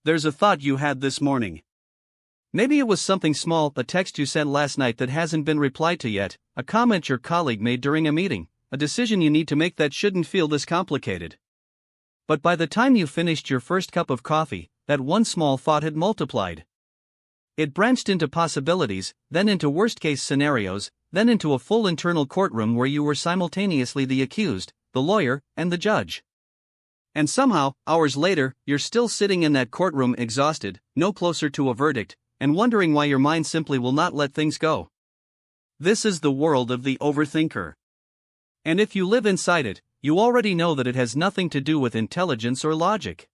There's a thought you had this morning. Maybe it was something small, a text you sent last night that hasn't been replied to yet, a comment your colleague made during a meeting, a decision you need to make that shouldn't feel this complicated. But by the time you finished your first cup of coffee, that one small thought had multiplied. It branched into possibilities, then into worst-case scenarios, then into a full internal courtroom where you were simultaneously the accused, the lawyer, and the judge. And somehow, hours later, you're still sitting in that courtroom exhausted, no closer to a verdict, and wondering why your mind simply will not let things go. This is the world of the overthinker. And if you live inside it, you already know that it has nothing to do with intelligence or logic.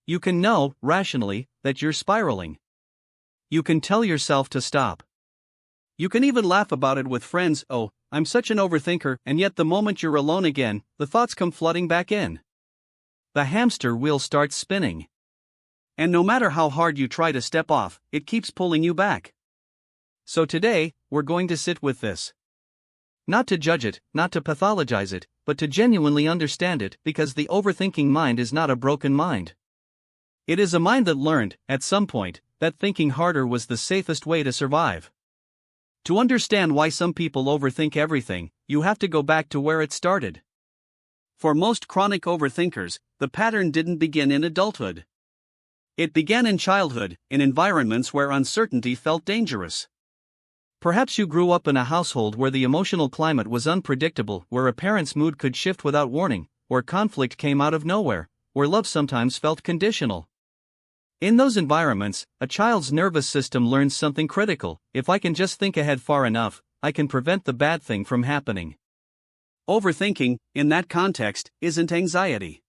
You can know, rationally, that you're spiraling. You can tell yourself to stop. You can even laugh about it with friends. Oh, I'm such an overthinker, and yet the moment you're alone again, the thoughts come flooding back in. The hamster wheel starts spinning. And no matter how hard you try to step off, it keeps pulling you back. So today, we're going to sit with this. Not to judge it, not to pathologize it, but to genuinely understand it, because the overthinking mind is not a broken mind. It is a mind that learned, at some point, that thinking harder was the safest way to survive. To understand why some people overthink everything, you have to go back to where it started. For most chronic overthinkers, the pattern didn't begin in adulthood. It began in childhood, in environments where uncertainty felt dangerous. Perhaps you grew up in a household where the emotional climate was unpredictable, where a parent's mood could shift without warning, where conflict came out of nowhere, where love sometimes felt conditional. In those environments, a child's nervous system learns something critical: if I can just think ahead far enough, I can prevent the bad thing from happening. Overthinking, in that context, isn't anxiety.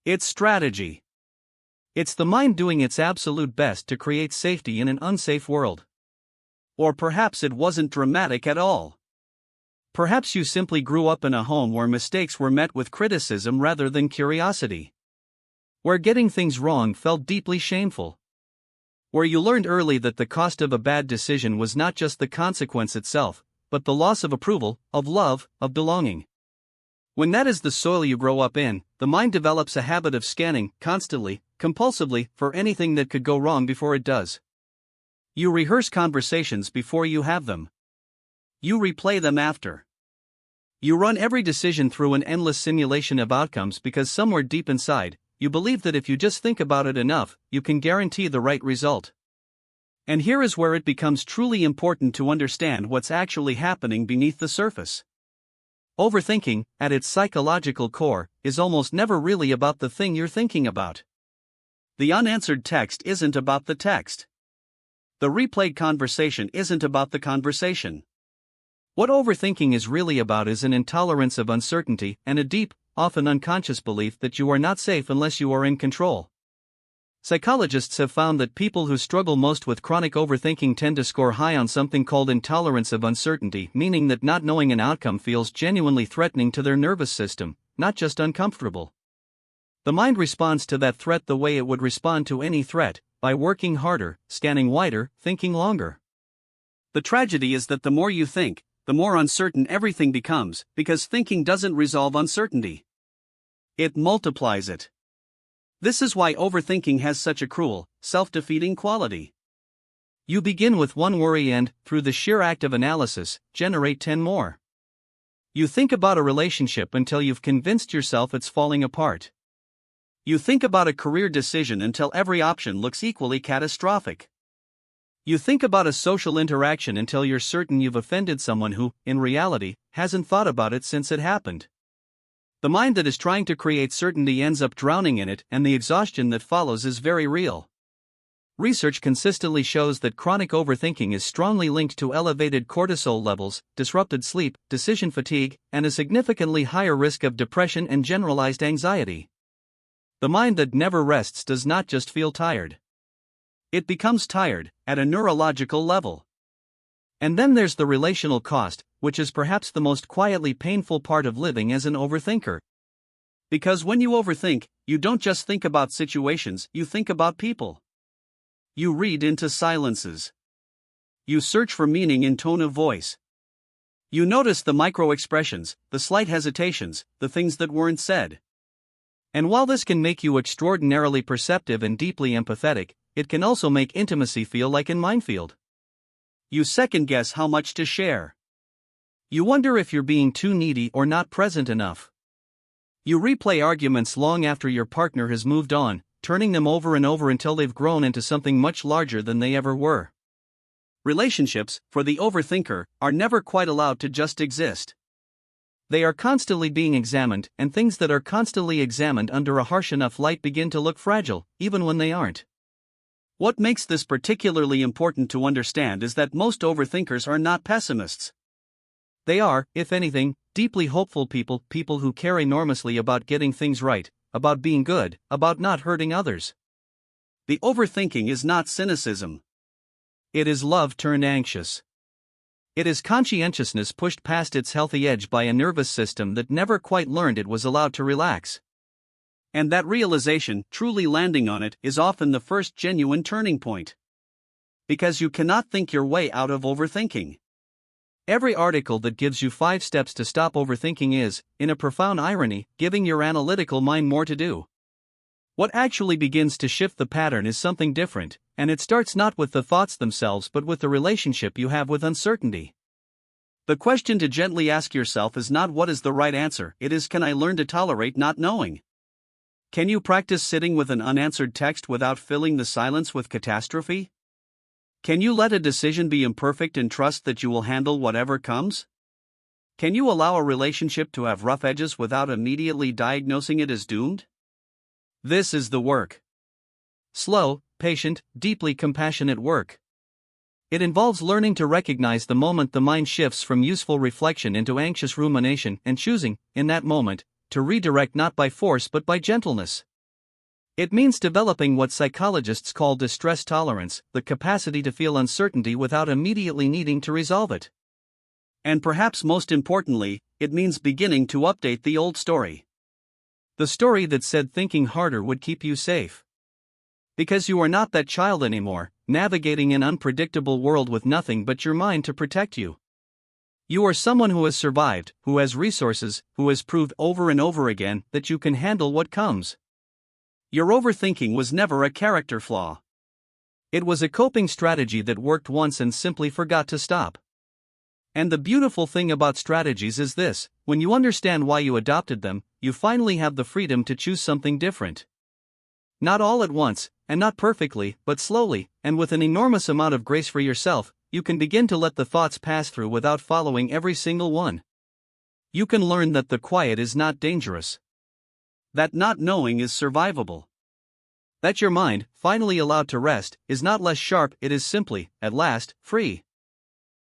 It's strategy. It's the mind doing its absolute best to create safety in an unsafe world. Or perhaps it wasn't dramatic at all. Perhaps you simply grew up in a home where mistakes were met with criticism rather than curiosity. Where getting things wrong felt deeply shameful. Where you learned early that the cost of a bad decision was not just the consequence itself, but the loss of approval, of love, of belonging. When that is the soil you grow up in, the mind develops a habit of scanning, constantly, compulsively, for anything that could go wrong before it does. You rehearse conversations before you have them. You replay them after. You run every decision through an endless simulation of outcomes because somewhere deep inside, you believe that if you just think about it enough, you can guarantee the right result. And here is where it becomes truly important to understand what's actually happening beneath the surface. Overthinking, at its psychological core, is almost never really about the thing you're thinking about. The unanswered text isn't about the text. The replayed conversation isn't about the conversation. What overthinking is really about is an intolerance of uncertainty and a deep, often unconscious belief that you are not safe unless you are in control. Psychologists have found that people who struggle most with chronic overthinking tend to score high on something called intolerance of uncertainty, meaning that not knowing an outcome feels genuinely threatening to their nervous system, not just uncomfortable. The mind responds to that threat the way it would respond to any threat, by working harder, scanning wider, thinking longer. The tragedy is that the more you think, the more uncertain everything becomes, because thinking doesn't resolve uncertainty. It multiplies it. This is why overthinking has such a cruel, self-defeating quality. You begin with one worry and, through the sheer act of analysis, generate 10 more. You think about a relationship until you've convinced yourself it's falling apart. You think about a career decision until every option looks equally catastrophic. You think about a social interaction until you're certain you've offended someone who, in reality, hasn't thought about it since it happened. The mind that is trying to create certainty ends up drowning in it, and the exhaustion that follows is very real. Research consistently shows that chronic overthinking is strongly linked to elevated cortisol levels, disrupted sleep, decision fatigue, and a significantly higher risk of depression and generalized anxiety. The mind that never rests does not just feel tired. It becomes tired, at a neurological level. And then there's the relational cost, which is perhaps the most quietly painful part of living as an overthinker. Because when you overthink, you don't just think about situations, you think about people. You read into silences. You search for meaning in tone of voice. You notice the micro expressions, the slight hesitations, the things that weren't said. And while this can make you extraordinarily perceptive and deeply empathetic, it can also make intimacy feel like a minefield. You second guess how much to share. You wonder if you're being too needy or not present enough. You replay arguments long after your partner has moved on, turning them over and over until they've grown into something much larger than they ever were. Relationships, for the overthinker, are never quite allowed to just exist. They are constantly being examined, and things that are constantly examined under a harsh enough light begin to look fragile, even when they aren't. What makes this particularly important to understand is that most overthinkers are not pessimists. They are, if anything, deeply hopeful people who care enormously about getting things right, about being good, about not hurting others. The overthinking is not cynicism. It is love turned anxious. It is conscientiousness pushed past its healthy edge by a nervous system that never quite learned it was allowed to relax. And that realization, truly landing on it, is often the first genuine turning point. Because you cannot think your way out of overthinking. Every article that gives you 5 steps to stop overthinking is, in a profound irony, giving your analytical mind more to do. What actually begins to shift the pattern is something different, and it starts not with the thoughts themselves but with the relationship you have with uncertainty. The question to gently ask yourself is not what is the right answer, it is, can I learn to tolerate not knowing? Can you practice sitting with an unanswered text without filling the silence with catastrophe? Can you let a decision be imperfect and trust that you will handle whatever comes? Can you allow a relationship to have rough edges without immediately diagnosing it as doomed? This is the work. Slow, patient, deeply compassionate work. It involves learning to recognize the moment the mind shifts from useful reflection into anxious rumination and choosing, in that moment, to redirect not by force but by gentleness. It means developing what psychologists call distress tolerance, the capacity to feel uncertainty without immediately needing to resolve it. And perhaps most importantly, it means beginning to update the old story. The story that said thinking harder would keep you safe. Because you are not that child anymore, navigating an unpredictable world with nothing but your mind to protect you. You are someone who has survived, who has resources, who has proved over and over again that you can handle what comes. Your overthinking was never a character flaw. It was a coping strategy that worked once and simply forgot to stop. And the beautiful thing about strategies is this: when you understand why you adopted them, you finally have the freedom to choose something different. Not all at once, and not perfectly, but slowly, and with an enormous amount of grace for yourself, you can begin to let the thoughts pass through without following every single one. You can learn that the quiet is not dangerous. That not knowing is survivable. That your mind, finally allowed to rest, is not less sharp, it is simply, at last, free.